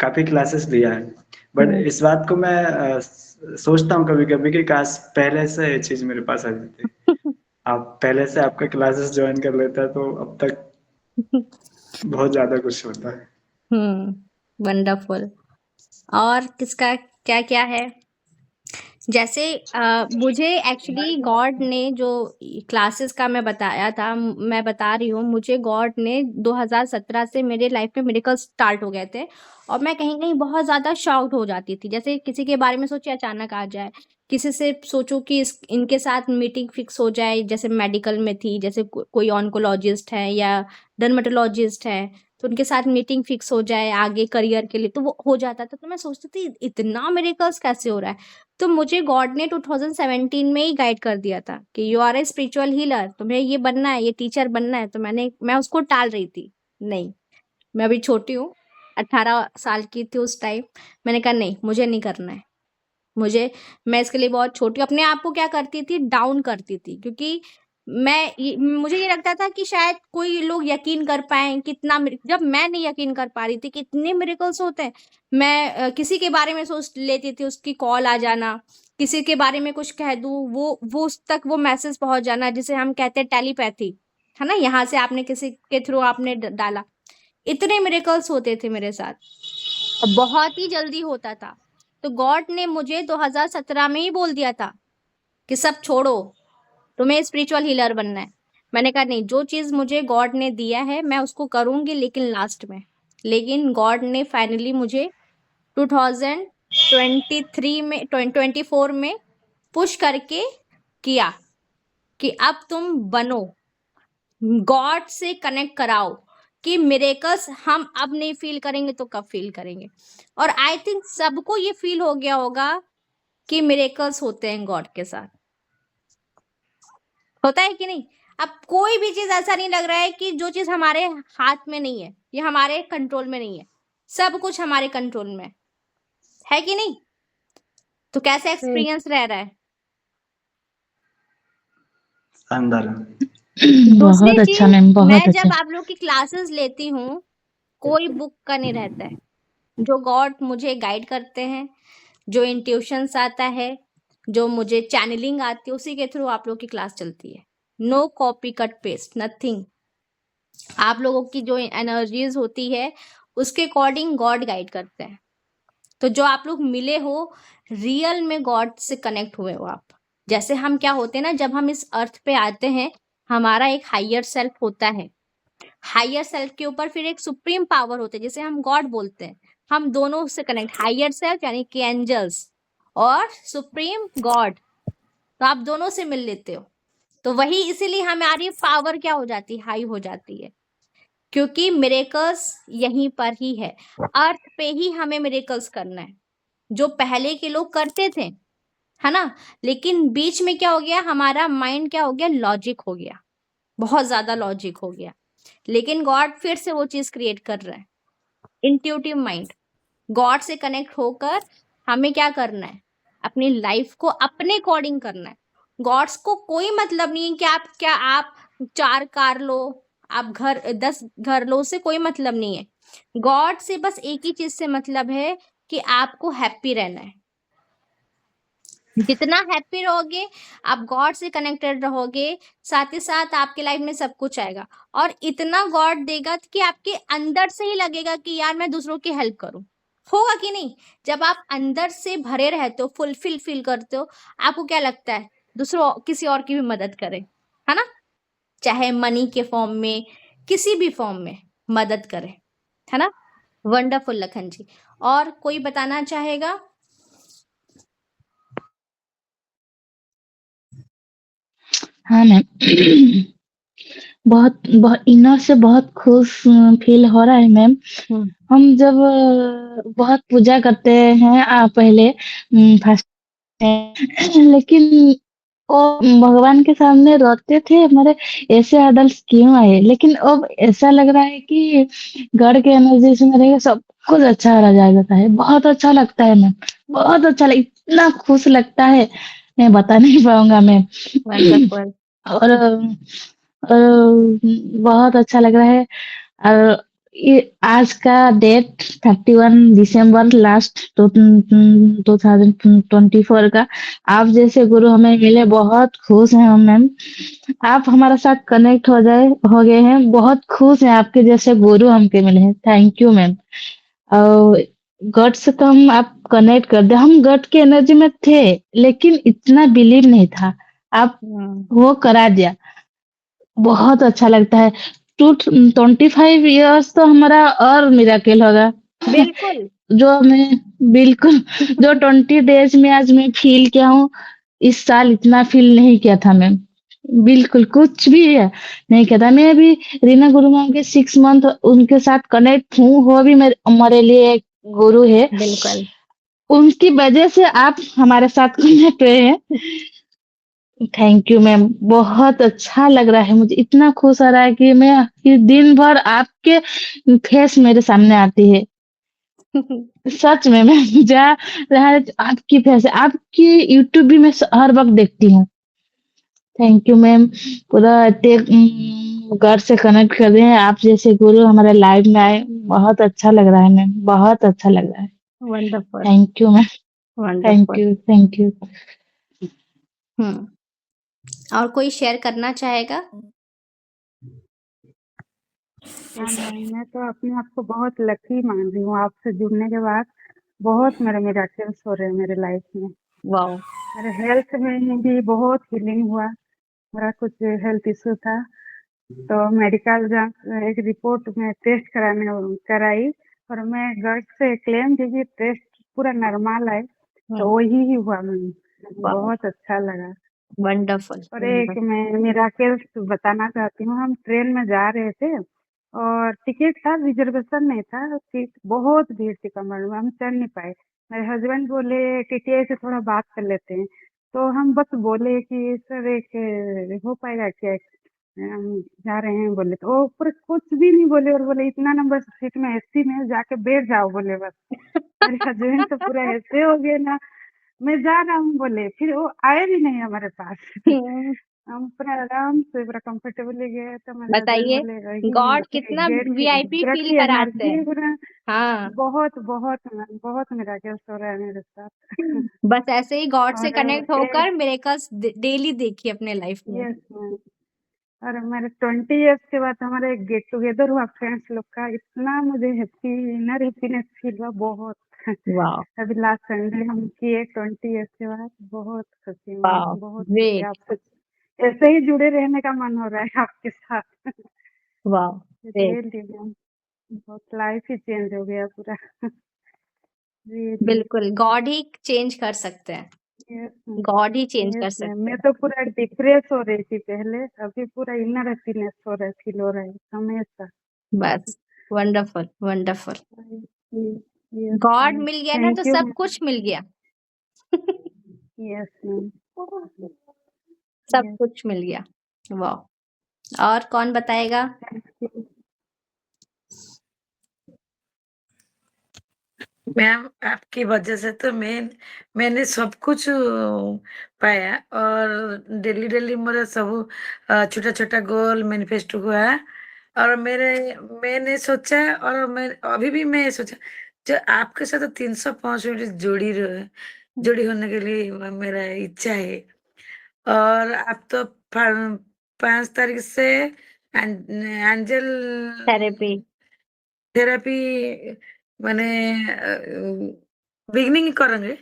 काफ़ी क्लासेस लिया है। बट इस बात को मैं सोचता हूँ कभी-कभी कि काश पहले से ये चीज़ मेरे पास आ जाती। आप पहले से आपका क्लासेस जॉइन कर लेता तो अब तक बहुत ज़्यादा कुछ होता है। वंडरफुल। और किसका क्या-क्या है? जैसे मुझे एक्चुअली गॉड ने जो क्लासेस का मैं बताया था, मैं बता रही हूँ, मुझे गॉड ने 2017 से मेरे लाइफ में मिरेकल्स स्टार्ट हो गए थे और मैं कहीं-कहीं बहुत ज़्यादा शॉक्ड हो जाती थी। जैसे किसी के बारे में सोचिए अचानक आ जाए, किसी से सोचो कि इनके साथ मीटिंग फिक्स हो जाए, जैसे मेडिकल में थी, जैसे कोई ऑन्कोलॉजिस्ट है या डर्मेटोलॉजिस्ट है, तो उनके साथ मीटिंग फिक्स हो जाए आगे करियर के लिए, तो वो हो जाता था। तो मैं सोचती थी इतना मिरेकल्स कैसे हो रहा है? तो मुझे गॉड ने 2017 में ही गाइड कर दिया था कि you are a spiritual healer, तुम्हें ये बनना है, ये टीचर बनना है। तो मैं उसको टाल रही थी, नहीं, मैं अभी छोटी हूँ, 18 साल की थी उस टाइम। मैंने कहा नहीं, मुझे नहीं करना है, मैं इसके लिए बहुत छोटी हूँ। अपने आप को क्या करती थी, डाउन करती थी, क्योंकि मुझे ये लगता था कि शायद कोई लोग यकीन कर पाए कितना, जब मैं नहीं यकीन कर पा रही थी कि इतने मिरेकल्स होते हैं। मैं किसी के बारे में सोच लेती थी, उसकी कॉल आ जाना, किसी के बारे में कुछ कह दूं, वो उस तक वो मैसेज पहुंच जाना, जिसे हम कहते हैं टेलीपैथी, है ना। यहाँ से आपने किसी के थ्रू आपने डाला, इतने मिरेकल्स होते थे मेरे साथ, और बहुत ही जल्दी होता था। तो गॉड ने मुझे 2017 में ही बोल दिया था कि सब छोड़ो, तुम्हें स्पिरिचुअल हीलर बनना है। मैंने कहा नहीं, जो चीज मुझे गॉड ने दिया है मैं उसको करूंगी, लेकिन लास्ट में। लेकिन गॉड ने फाइनली मुझे 2023 में 2024 में पुश करके किया कि अब तुम बनो, गॉड से कनेक्ट कराओ, कि मिरेकल्स हम अब नहीं फील करेंगे तो कब फील करेंगे। और आई थिंक सबको ये फील हो गया होगा कि मिरेकल्स होते हैं गॉड के साथ, होता है कि नहीं। अब कोई भी चीज ऐसा नहीं लग रहा है कि जो चीज हमारे हाथ में नहीं है, ये हमारे कंट्रोल में नहीं है, सब कुछ हमारे कंट्रोल में है कि नहीं। तो कैसा एक्सपीरियंस रह रहा है? शानदार। दूसरी बहुत अच्छा चीज, मैम, मैं बहुत अच्छा। जब आप लोग की क्लासेस लेती हूँ, कोई बुक का नहीं रहता है, जो गॉड मुझे गाइड करते हैं, जो इंट्यूशंस आता है, जो मुझे चैनलिंग आती है, उसी के थ्रू आप लोग की क्लास चलती है। No copy cut paste, nothing. आप लोगों की जो एनर्जीज होती है उसके अकॉर्डिंग गॉड गाइड करते हैं। तो जो आप लोग मिले हो, रियल में गॉड से कनेक्ट हुए हो आप। जैसे हम क्या होते हैं ना, जब हम इस अर्थ पे आते हैं, हमारा एक हायर सेल्फ होता है, हायर सेल्फ के ऊपर फिर एक सुप्रीम पावर होते हैं जिसे हम गॉड बोलते हैं। हम दोनों से कनेक्ट, हायर सेल्फ यानी कि एंजल्स और सुप्रीम गॉड, तो आप दोनों से मिल लेते हो। तो वही इसीलिए हमारी पावर क्या हो जाती है, हाई हो जाती है, क्योंकि मिरेकल्स यहीं पर ही है, अर्थ पे ही हमें मिरेकल्स करना है, जो पहले के लोग करते थे, है ना। लेकिन बीच में क्या हो गया, हमारा माइंड क्या हो गया, लॉजिक हो गया, बहुत ज्यादा लॉजिक हो गया। लेकिन गॉड फिर से वो चीज क्रिएट कर रहा है, इंट्यूटिव माइंड। गॉड से कनेक्ट होकर हमें क्या करना है, अपनी लाइफ को अपने अकॉर्डिंग करना है। गॉड्स को कोई मतलब नहीं है कि आप 4 कार लो, आप 10 घर लो, उससे कोई मतलब नहीं है। गॉड से बस एक ही चीज से मतलब है कि आपको हैप्पी रहना है। जितना हैप्पी रहोगे, आप गॉड से कनेक्टेड रहोगे, साथ ही साथ आपके लाइफ में सब कुछ आएगा। और इतना गॉड देगा कि आपके अंदर से ही लगेगा कि यार मैं दूसरों की हेल्प करूं, होगा कि नहीं। जब आप अंदर से भरे रहते हो, फुलफिल फील करते हो, आपको क्या लगता है, दूसरों किसी और की भी मदद करें, है ना, चाहे मनी के फॉर्म में, किसी भी फॉर्म में मदद करें, है ना। वंडरफुल लखन जी। और कोई बताना चाहेगा? हाँ मैम। बहुत बहुत इनर से बहुत खुश फील हो रहा है मैम। हम जब बहुत पूजा करते हैं पहले फर्स्ट, लेकिन वो भगवान के सामने रोते थे हमारे ऐसे आदल्स क्यों आए, लेकिन अब ऐसा लग रहा है कि गॉड के एनर्जी से मेरे सब कुछ अच्छा रह जाता है। बहुत अच्छा लगता है मैम, बहुत अच्छा इतना खुश लगता है, मैं बता नहीं पाऊंगा मैम। वंडरफुल। और बहुत अच्छा लग रहा है। और आज का डेट 31 दिसंबर लास्ट 2024 का। आप जैसे गुरु हमें मिले, बहुत खुश हैं हम मैम। आप हमारे साथ कनेक्ट हो गए हैं, बहुत खुश हैं आपके जैसे गुरु हमके मिले हैं। Thank you ma'am. और गॉड से तो हम आप कनेक्ट कर दे, हम गॉड की एनर्जी में थे लेकिन इतना बिलीव नहीं था, आप वो करा दिया। बहुत अच्छा लगता है। 25 इयर्स तो हमारा और मिराकल होगा। बिल्कुल। जो मैं बिल्कुल जो 20 डेज में आज मैं फील किया हूँ, इस साल इतना फील नहीं किया था मैम। बिल्कुल कुछ भी नहीं किया था। मैं भी रीना गुरु मैम के 6 मंथ उनके साथ कनेक्ट हूँ, वो भी मेरे हमारे लिए एक गुरु है। बिल्कुल। उनकी वजह से आप हमारे साथ कनेक्ट हुए हैं। Thank you ma'am. बहुत अच्छा लग रहा है मुझे, इतना खुश हो रहा है कि दिन भर आपके फेस मेरे सामने आती है। सच में मैं जा रहा है आपकी फेस, आपकी यूट्यूब भी मैं हर वक्त देखती हूँ। Thank you ma'am. पूरा घर से कनेक्ट कर रहे हैं, आप जैसे गुरु हमारे लाइफ में आए, बहुत अच्छा लग रहा है मैम, बहुत अच्छा लग रहा है। Wonderful. Thank you ma'am. Thank wonderful. You, thank you. और कोई शेयर करना चाहेगा? हाँ मैम, मैं तो अपने आप को बहुत लकी मान रही हूँ। आपसे जुड़ने के बाद बहुत मेरे मिरेकल्स हो रहे हैं मेरे लाइफ में। वाओ। मेरे हेल्थ में भी बहुत हीलिंग हुआ। मेरा कुछ हेल्थ इशू था, तो मेडिकल जांच एक रिपोर्ट में टेस्ट कराई और मैं गर्ट से क्लेम की कि टेस्ट पूरा नॉर्मल है, तो वही ही हुआ मैम। बहुत अच्छा लगा। वंडरफुल। और एक मैं मिरेकल्स बताना चाहती हूँ। हम ट्रेन में जा रहे थे और टिकट था, रिजर्वेशन नहीं था, सीट बहुत भीड़ थी कमर में, हम चढ़ नहीं पाए। मेरे हस्बैंड बोले टीटीआई से थोड़ा बात कर लेते हैं, तो हम बस बोले कि सर एक हो पाएगा क्या, हम जा रहे हैं बोले, तो वो पूरे कुछ भी नहीं बोले और बोले इतना नंबर सीट में एसी में जाके बैठ जाओ बोले बस। मेरे हस्बैंड तो पूरा ऐसे हो गए ना, मैं जा रहा हूँ बोले, फिर वो आए भी नहीं हमारे पास। हम पूरा आराम से पूरा कंफर्टेबली गए, तो मेरे हस्बैंड बताइए बोले रही गॉड कितना गेट की वीआईपी फील रखी कराते हैं। एनर्जी पूरा। हाँ, बहुत बहुत बहुत मिरेकल्स हो रहा है मेरे साथ। बस ऐसे ही गॉड से और कनेक्ट होकर मिरेकल्स डेली देखिए अपने लाइफ में। Yes ma'am. और मेरे 20 इयर्स के बाद हमारा एक गेट टुगेदर हुआ फ्रेंड्स लोग का, इतना मुझे इनर हैप्पीनेस फील हुआ बहुत। वाओ। अभी लास्ट संडे हम किए 20 इयर्स के बाद, बहुत खुशी वाओ, में, बहुत खुशी। ग्रेट। आपसे ऐसे ही जुड़े रहने का मन हो रहा है आपके साथ। Wow, great. रियली मैम, बहुत लाइफ ही चेंज हो गया पूरा। रियली बिल्कुल गॉड ही चेंज कर सकते हैं, यस गॉड ही चेंज कर मैम। सकते मैं हैं। तो पूरा डिप्रेस हो रही थी पहले, अभी पूरा इनर हैप्पीनेस हो रहा है, फील हो रहा है हमेशा। बस wonderful wonderful. Yes God ma'am, मिल गया ना तो थैंक यू सब मैम। कुछ मिल गया। यस मैम, सब यस कुछ मिल गया। वाह। और कौन बताएगा? Thank you. मैम आपकी वजह से तो मैंने सब कुछ पाया और डेली डेली मेरा सब छोटा छोटा गोल मैनिफेस्ट हुआ है। और मैंने सोचा और मैं अभी भी मैं सोचा जो आपके साथ 305 मिनट जुड़ी होने के लिए मेरा इच्छा है। और आप तो 5 तारीख से एंजल थेरेपी। थेरेपी माने बिगनिंग करेंगे,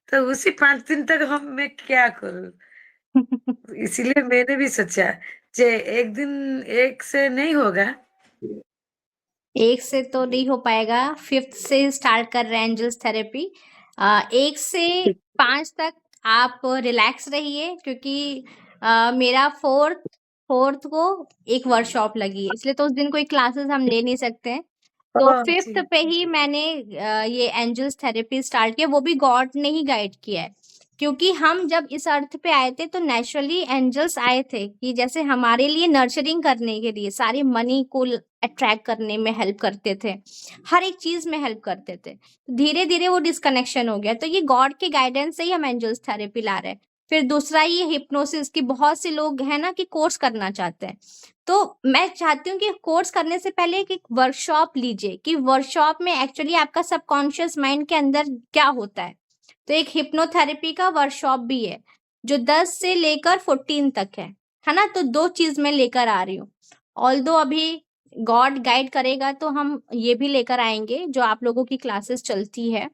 तो उसी 5 दिन तक मैं क्या करूं। इसीलिए मैंने भी सोचा जे एक दिन एक से नहीं होगा। एक से तो नहीं हो पाएगा, 5th से स्टार्ट कर रहे हैं एंजल्स थेरेपी। 1 से 5 तक आप रिलैक्स रहिए, क्योंकि मेरा फोर्थ को एक वर्कशॉप लगी है, इसलिए तो उस दिन कोई क्लासेस हम ले नहीं सकते हैं। तो 5th पे ही मैंने ये एंजल्स थेरेपी स्टार्ट किया, वो भी गॉड ने ही गाइड किया है। क्योंकि हम जब इस अर्थ पे आए थे तो नेचुरली एंजल्स आए थे कि जैसे हमारे लिए नर्चरिंग करने के लिए, सारे मनी को अट्रैक्ट करने में हेल्प करते थे, हर एक चीज में हेल्प करते थे। धीरे धीरे वो डिस्कनेक्शन हो गया, तो ये गॉड के गाइडेंस से ही हम एंजल्स थेरेपी ला रहे हैं। फिर दूसरा ये हिप्नोसिस की बहुत से लोग हैं ना कि कोर्स करना चाहते हैं। तो मैं चाहती हूँ कि कोर्स करने से पहले एक वर्कशॉप लीजिए कि वर्कशॉप में एक्चुअली आपका सबकॉन्शियस माइंड के अंदर क्या होता है। तो एक हिप्नोथेरेपी का वर्कशॉप भी है जो 10 से लेकर 14 तक है ना? तो 2 चीज़ मैं लेकर आ रही हूँ। ऑल्दो अभी गॉड गाइड करेगा तो हम ये भी लेकर आएँगे जो आप लोगों की क्लासेस चलती है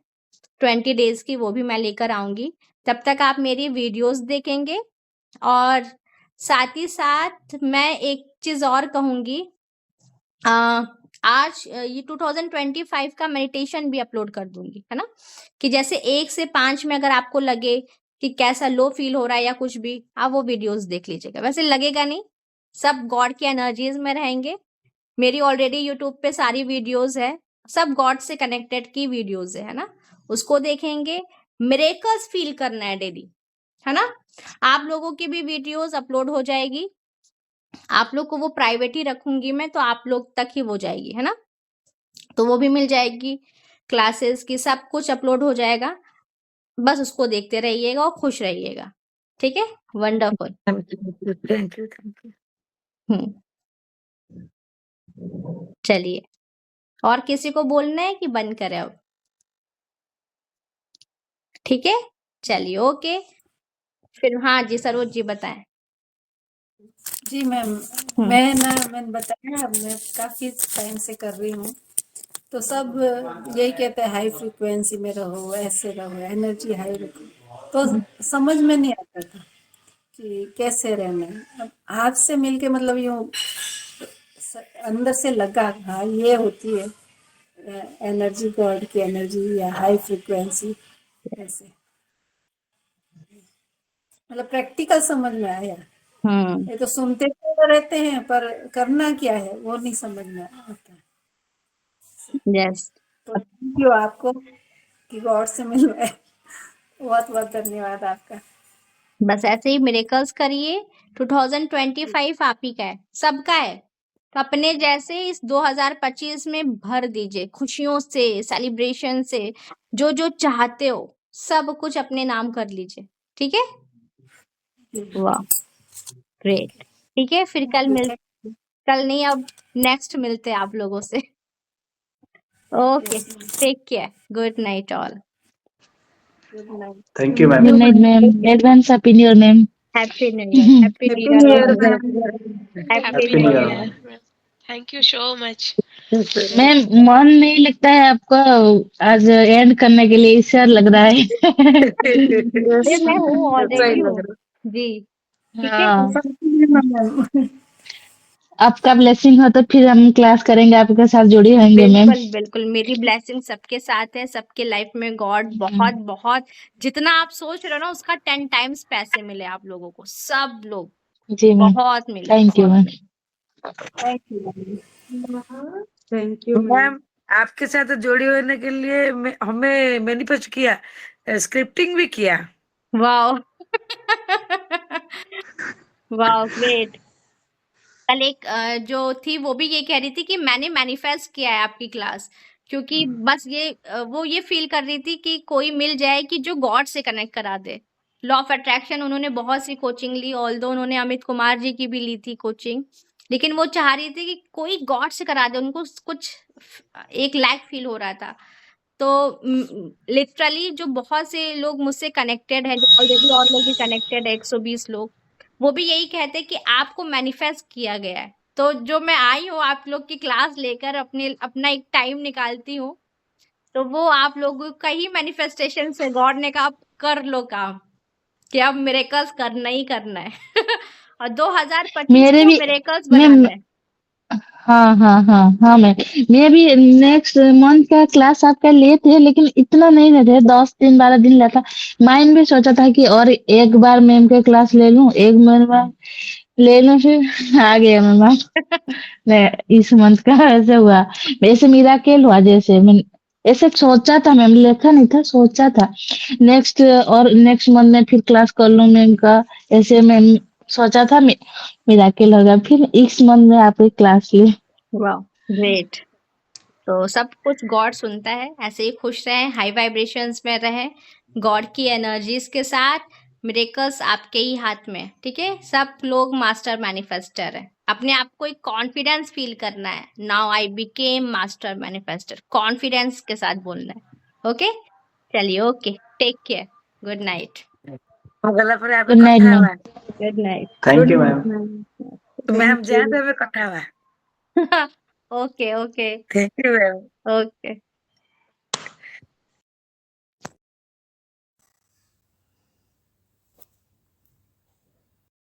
20 डेज़ की, वो भी मैं लेकर आऊँगी। तब तक आप मेरी वीडियोज़ देखेंगे और साथ ही साथ मैं एक चीज़ और कहूँगी आज ये 2025 का मेडिटेशन भी अपलोड कर दूँगी, है ना? कि जैसे 1 से 5 में अगर आपको लगे कि कैसा लो फ़ील हो रहा है या कुछ भी, आप वो वीडियोज़ देख लीजिएगा। वैसे लगेगा नहीं, सब गॉड की एनर्जीज़ में रहेंगे। मेरी ऑलरेडी यूट्यूब पे सारी वीडियोज़ है, सब गॉड से कनेक्टेड की वीडियोज़ है ना? उसको देखेंगे, मिरेकल्स फ़ील करना है डेली, है ना? आप लोगों की भी वीडियोज़ अपलोड हो जाएगी। आप लोग को वो प्राइवेट ही रखूँगी मैं, तो आप लोग तक ही वो जाएगी, है ना? तो वो भी मिल जाएगी, क्लासेस की सब कुछ अपलोड हो जाएगा। बस उसको देखते रहिएगा और खुश रहिएगा, ठीक है? वंडरफुल। Thank you. हुँ। चलिए, और किसी को बोलना है कि बंद करें अब? ठीक है? चलिए, ओके। फिर हाँ जी, सरोज जी बताएँ। जी मैम, हुँ। मैंने बताया मैं काफ़ी टाइम से कर रही हूँ, तो सब यही कहते हैं हाई फ्रीक्वेंसी में रहो, ऐसे रहो, एनर्जी हाई रखो, तो समझ में नहीं आता था कि कैसे रहना है। अब आपसे मिलके मतलब यूँ अंदर से लगा हाँ ये होती है एनर्जी, गॉड की एनर्जी या हाई फ्रीक्वेंसी, ऐसे मतलब प्रैक्टिकल समझ में आया। हुँ। ये तो सुनते तो रहते हैं पर करना क्या है वो नहीं समझ में आता। यस। तो थैंक यू आपको कि गॉड से मिलवाए। बहुत बहुत धन्यवाद आपका। बस ऐसे ही मिरेकल्स करिए। 2025 आप ही का है, सबका है। तो अपने जैसे इस 2025 में भर दीजिए खुशियों से, सेलिब्रेशन से, जो चाहते हो सब कुछ अपने नाम कर लीजिए, ठीक है? वाह! ग्रेट। ठीक है, फिर कल नहीं अब नेक्स्ट मिलते हैं आप लोगों से। Okay, take care. Good night all. Good night. Thank you good ma'am. Night ma'am, advance happy new year ma'am. Happy new year, happy new happy year new all. Year. Happy happy new new year. Year. Thank you so much. Ma'am मन नहीं लगता है आपको आज and करने के लिए, इससे लग रहा है। अरे मैं हूँ, सही ऑलरेडी लग हूँ। जी, ठीक है? हाँ, रहा। आपका ब्लेसिंग हो तो फिर हम क्लास करेंगे, आपके साथ जुड़ी होंगे मैम। बिल्कुल, बिल्कुल। मेरी ब्लेसिंग सबके साथ है, सबके लाइफ में गॉड बहुत जितना आप सोच रहे हो ना उसका 10 टाइम्स पैसे मिले आप लोगों को, सब लोग जी मैम, बहुत मिले, थैंक यू बहुत मैम। मिले। Thank you. Thank you ma'am. Ma'am आपके साथ जुड़ी होने के लिए हमें मैनिफेस्ट किया, स्क्रिप्टिंग भी किया। वाओ! Wow, great. कल एक जो थी वो भी ये कह रही थी कि मैंने मैनिफेस्ट किया है आपकी क्लास, क्योंकि बस ये वो ये फील कर रही थी कि कोई मिल जाए कि जो गॉड से कनेक्ट करा दे। लॉ ऑफ अट्रैक्शन उन्होंने बहुत सी कोचिंग ली, ऑल्दो उन्होंने अमित कुमार जी की भी ली थी कोचिंग, लेकिन वो चाह रही थी कि कोई गॉड से करा दे, उनको कुछ एक लैक फील हो रहा था। तो लिटरली जो बहुत से लोग मुझसे कनेक्टेड हैं, जो ऑलरेडी और लोग भी कनेक्टेड है 120 लोग, वो भी यही कहते हैं कि आपको मैनिफेस्ट किया गया है। तो जो मैं आई हूँ आप लोग की क्लास लेकर अपना एक टाइम निकालती हूँ, तो वो आप लोगों का ही मैनिफेस्टेशन से गॉड ने कहा आप कर लो काम, कि अब मिरेकल्स करना ही करना है। और 2025 मेरे को भी मिरेकल्स मैम, बनाना है। हाँ मैम, मैं भी नेक्स्ट मंथ का क्लास आपका लेते, लेकिन इतना नहीं लेते, 10 दिन 12 दिन लेता। माइंड भी सोचा था कि और एक बार मैम के क्लास ले लूं, एक बार ले लूं, फिर आ गया मैम आप। नहीं, इस मंथ का ऐसे हुआ, ऐसे मिराकल हुआ, जैसे मैं ऐसे सोचा था मैम, लिखा नहीं था, सोचा था नेक्स्ट और नेक्स्ट मंथ में फिर क्लास कर लूं मैम का, ऐसे मैम सोचा था मिराकल होगा, फिर इस मंथ में आपकी क्लास ली। वाह, ग्रेट। तो सब कुछ गॉड सुनता है, ऐसे ही खुश रहें, हाई वाइब्रेशंस में रहें, गॉड की एनर्जीज के साथ मिरेकल्स आपके ही हाथ में, ठीक है। सब लोग मास्टर मैनिफेस्टर है। अपने आप को एक कॉन्फिडेंस फील करना है। Now I became master manifester, confidence के साथ बोलना है। ओके, चलिए, okay, take care, good night. गला पर आप गुड नाइट कथा मैम। हुआ good night. Thank you Good ma'am. night, ma'am. तो मैम Thank जाए you. तो हमें कथा हुआ। Okay okay thank you ma'am. Okay.